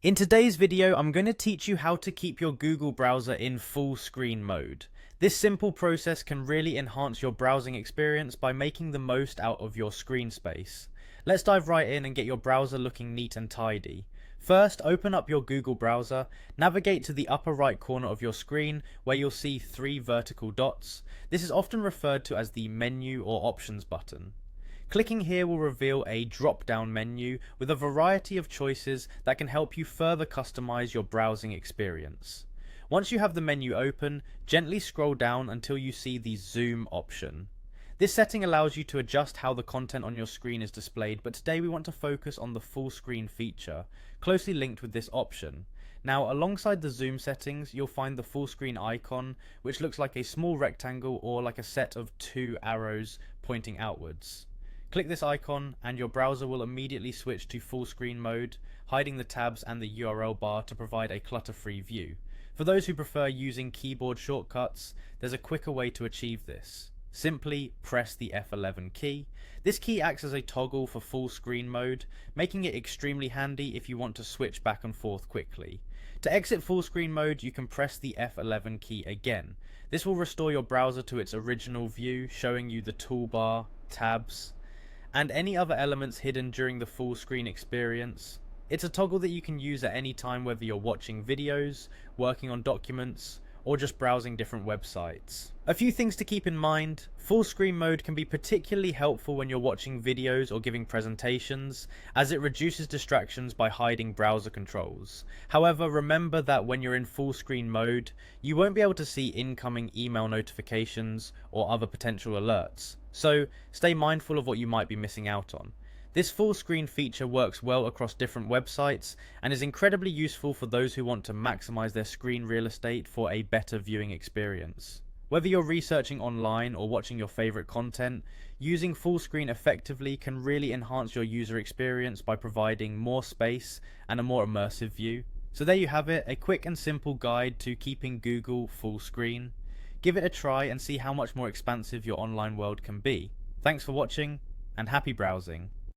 In today's video, I'm going to teach you how to keep your Google browser in full screen mode. This simple process can really enhance your browsing experience by making the most out of your screen space. Let's dive right in and get your browser looking neat and tidy. First, open up your Google browser, navigate to the upper right corner of your screen where you'll see 3 vertical dots. This is often referred to as the menu or options button. Clicking here will reveal a drop-down menu with a variety of choices that can help you further customize your browsing experience. Once you have the menu open, gently scroll down until you see the zoom option. This setting allows you to adjust how the content on your screen is displayed, but today we want to focus on the full screen feature, closely linked with this option. Now, alongside the zoom settings, you'll find the full screen icon, which looks like a small rectangle or like a set of 2 arrows pointing outwards. Click this icon and your browser will immediately switch to full screen mode, hiding the tabs and the URL bar to provide a clutter-free view. For those who prefer using keyboard shortcuts, there's a quicker way to achieve this. Simply press the F11 key. This key acts as a toggle for full screen mode, making it extremely handy if you want to switch back and forth quickly. To exit full screen mode, you can press the F11 key again. This will restore your browser to its original view, showing you the toolbar, tabs, and any other elements hidden during the full screen experience. It's a toggle that you can use at any time, whether you're watching videos, working on documents, or just browsing different websites. A few things to keep in mind: full screen mode can be particularly helpful when you're watching videos or giving presentations, as it reduces distractions by hiding browser controls. However, remember that when you're in full screen mode, you won't be able to see incoming email notifications or other potential alerts, so stay mindful of what you might be missing out on. This full screen feature works well across different websites and is incredibly useful for those who want to maximize their screen real estate for a better viewing experience. Whether you're researching online or watching your favorite content, using full screen effectively can really enhance your user experience by providing more space and a more immersive view. So there you have it, a quick and simple guide to keeping Google full screen. Give it a try and see how much more expansive your online world can be. Thanks for watching, and happy browsing.